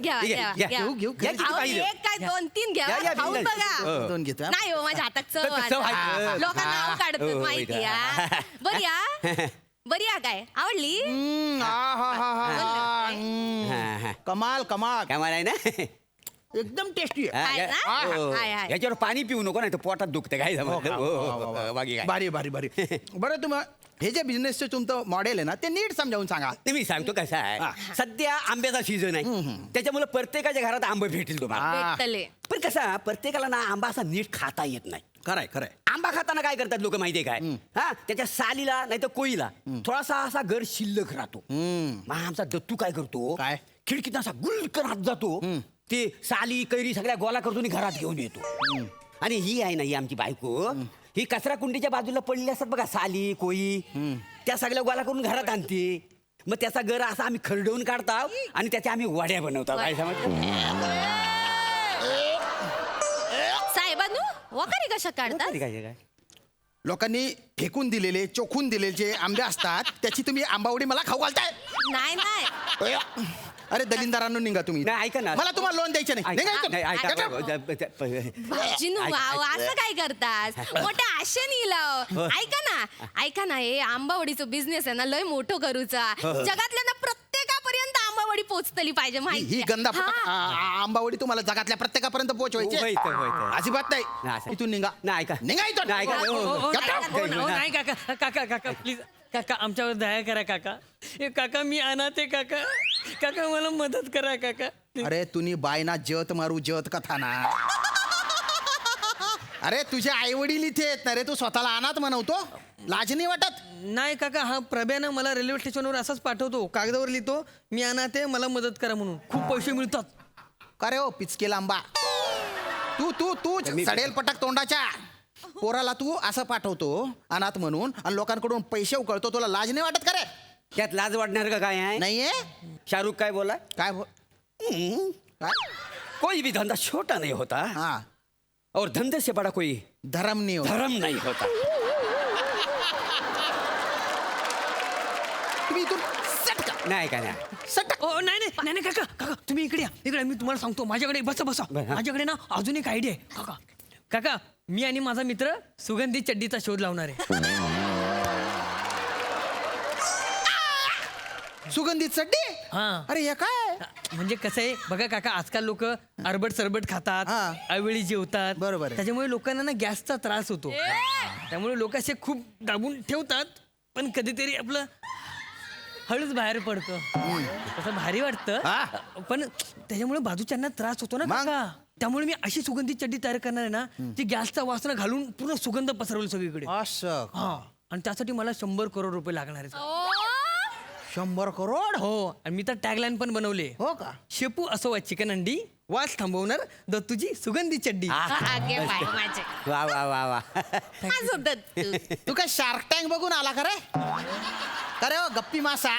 घ्या घ्या घेऊ. घ्या किती पाहिजे? एक काय 2-3 घ्या घ्या, खाऊन बिंदास. बघा. दोन घेतो हा. नाही हो माझ्या हातात चव आहे. चव आहे. लोकांना नाव काढतात हो, माहिती आहे. बरी या काय आवडली? कमाल कमाल काय आहे ना एकदम टेस्टी आहे. आहे ना? आहे, आहे. याच्यावर पाणी पिऊ नको नाही तर पोटात दुखते काय बाकी काय भारी भारी भारी बरं तुम्हा हे जे बिझनेसचं तुमचं मॉडेल आहे ना ते नीट समजावून सांगा. ते मी सांगतो कसं आहे सध्या आंब्याचा सीझन आहे त्याच्यामुळे प्रत्येकाच्या घरात आंबे भेटेल तुम्हाला भेटले. पण कसं प्रत्येकाला ना आंबा असा नीट खाता येत नाही. खरंय खरंय. आंबा खाताना काय करतात लोक माहितीये काय हा त्याच्या सालीला नाही तर कोईला थोडासा असा घर शिल्लक राहतो. मग आमचा दत्तू काय करतो काय? खिडकीत असा गुलकर हात जातो ते साली कैरी सगळ्या गोला करतो आणि घरात घेऊन येतो. आणि ही आहे ना ही आमची बायको ही कचरा कुंडीच्या बाजूला पडलेली असतात बघा साली कोई त्या सगळ्या गोला करून घरात आणते. मग त्याचा घर असा आम्ही खरडवून काढतो आणि त्याच्या आम्ही वड्या बनवतो. काय समजलं? साहेबांनो वखारी कशा काढतात? काय लोकांनी फेकून दिलेले चोखून दिलेले जे आंबे असतात त्याची तुम्ही आंबावडी मला खाऊ घालताय. नाही अरे दलिंदरांनो निघा तुम्ही. नाही ऐका ना मला तुम्हाला लोन द्यायचं नाही. निघा इथून. भाऊजीनो वाव असं काय करतात? मोठ्या आशेने लाव. ऐका ना हे आंबावडीचं बिझनेस आहे ना लय मोठं करूचा. जगातल्या ना प्रत्येकापर्यंत आंबावडी पोहोचतली पाहिजे माहिती ही गंदा आंबावडी तुम्हाला जगातल्या प्रत्येकापर्यंत पोहोचवायची. अजिबात नाही, नाही. असं. इथून निघा. नाही ऐका निघा इथून. नाही ऐका. Get out. नाही काका काका काका प्लीज काका आमच्यावर दया करा काका. ए काका मी अनाथ आहे काका. काका मला मदत करा काका. अरे तुम्ही बायना जत मारू जत कथा ना. अरे तुझे आई वडील इथे आहेत ना रे तू स्वतःला अनाथ म्हणवतो. लाज नाही वाटत? नाही काका हा प्रभ्यानं मला रेल्वे स्टेशनवर असाच पाठवतो कागदावर लिहितो मी अनाथ आहे मला मदत करा म्हणून खूप पैसे मिळतात. का रे हो पिचकेला आंबा तू तू तू सडेल पटक तोंडाच्या पोराला तू असं पाठवतो अनाथ म्हणून आणि लोकांकडून पैसे उकळतो. तुला लाज नाही वाटत का रे? त्यात लाज वाटणार का काय आहे? नाहीये. शाहरुख काय बोला काय काय कोई भी धंधा छोटा नहीं होता हाँ और धंधे से बड़ा कोई धर्म नहीं होता. धर्म नहीं होता. तुम्ही इथून सट का नाही का नाही सट. ओ नाही नाही नाही नाही, काका काका तुम्ही इकडे या इकडे मी तुम्हाला सांगतो माझ्याकडे बसा बसा माझ्याकडे ना अजून एक आयडिया आहे काका. काका मी आणि माझा मित्र सुगंधी चड्डीचा शोध लावणार आहे. सुगंधित चड्डी. हा. अरे हे काय म्हणजे कसं आहे बघा काका आजकाल लोक अरबट सरबट खातात हा. अवेळी जेवतात बरोबर आहे. त्याच्यामुळे लोकांना ना गॅसचा त्रास होतो त्यामुळे लोक असे खूप दाबून ठेवतात पण कधीतरी आपलं हळूच बाहेर पडतं तसं भारी वाटतं पण त्याच्यामुळे बाजूच्यांना त्रास होतो ना मग? काका त्यामुळे मी अशी सुगंधित चड्डी तयार करणार आहे ना ती गॅसचा वासना घालून पूर्ण सुगंध पसरवली सगळीकडे. असं हा आणि त्यासाठी मला 100 करोड रुपये लागणार आहेत. 100 करोड. हो आणि मी तर टॅगलाईन पण बनवले. हो का? शेपू असो वा चिकन अंडी वास थांबवणार दत्तूची सुगंधी चड्डी. आगे बाय माझे वा वा वा वा माझं दत्तू. तू काय शार्क टँक बघून आला का रे? अरे हो गप्पी मासा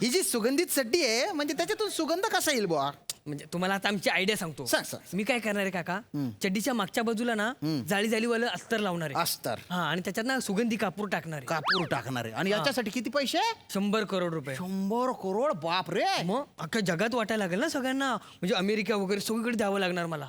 ही जी सुगंधित चड्डी आहे म्हणजे त्याच्यातून सुगंध कसा येईल बुवा? म्हणजे तुम्हाला आता आमची आयडिया सांगतो. सांग, सांग. मी काय करणार आहे काका चड्डीच्या मागच्या बाजूला ना जाळीवालं अस्तर लावणार आहे. अस्तर. हा आणि त्याच्यात ना सुगंधी कापूर टाकणार आहे. कापूर टाकणार आहे आणि याच्यासाठी किती पैसे? 100 करोड रुपये. 100 करोड. बाप रे. मग अख्ख्या जगात वाटायला लागेल ना सगळ्यांना म्हणजे अमेरिका वगैरे सगळीकडे द्यावं लागणार मला.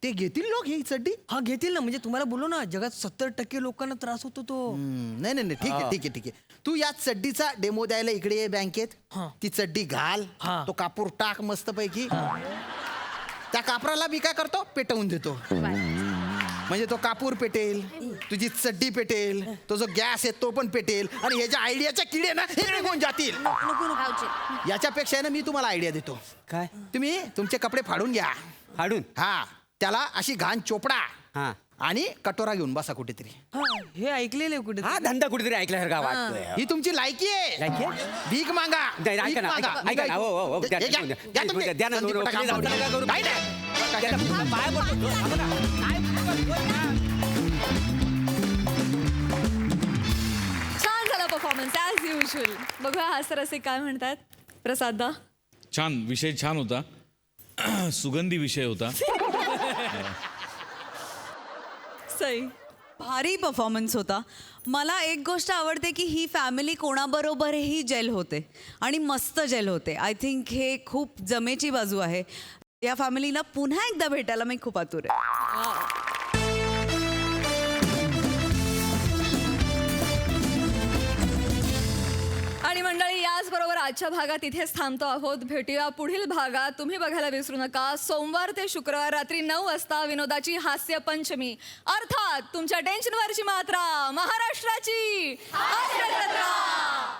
ते घेतील लोक ही चड्डी? हा घेतील ना म्हणजे तुम्हाला बोललो ना जगात 70% लोकांना त्रास होतो तो. नाही नाही नाही ठीक आहे ठीक आहे ठीक आहे. तू या चड्डीचा डेमो द्यायला इकडे ये बँकेत. हा. ती चड्डी घाल हा. तो कापूर टाक मस्त पैकी. त्या कापराला मी काय करतो पेटवून देतो म्हणजे तो कापूर पेटेल तुझी चड्डी पेटेल तो जो गॅस आहे तो पण पेटेल आणि ह्याच्या आयडियाच्या किडे ना हे निघून जातील. याच्यापेक्षा ना मी तुम्हाला आयडिया देतो. काय तुम्ही तुमचे कपडे फाडून घ्या. फाडून हा त्याला अशी घाण चोपडा हा आणि कटोरा घेऊन बसा कुठेतरी. हा, हे ऐकलेलं आहे कुठे हा धंदा कुठेतरी ऐकल्यासारखा वाटतोय. ही तुमची लायकी आहे. लायकी आहे? भीक मागा. नाही, ऐका भीक ना, मागा. ऐका ना, हो, हो, हो, द्या, हे घ्या, द्या, घ्या तुमचे. द्या ना, संदीप दोन पटाक रुपये आंबावडी. नका करू. काय नाही. पाया पडतो. हा बघा. छान झाला परफॉर्मन्स ॲज युजल. बघूया हा सर असे काय म्हणतात. प्रसादा छान विषय छान होता सुगंधी विषय होता. सई भारी परफॉर्मन्स होता. मला एक गोष्ट आवडते की ही फॅमिली कोणाबरोबरही जेल होते आणि मस्त जेल होते. आय थिंक हे खूप जमेची बाजू आहे. या फॅमिलीला पुन्हा एकदा भेटायला मी खूप आतुर आहे. आणि मंडळी, याचबरोबर आजच्या भागात इथेच थांबतो आहोत. भेटूया पुढील भागात. तुम्ही बघायला विसरू नका, सोमवार ते शुक्रवार रात्री 9 वाजता विनोदाची हास्य पंचमी, अर्थात तुमच्या टेन्शनवरची मात्रा, महाराष्ट्राची हास्य जत्रा.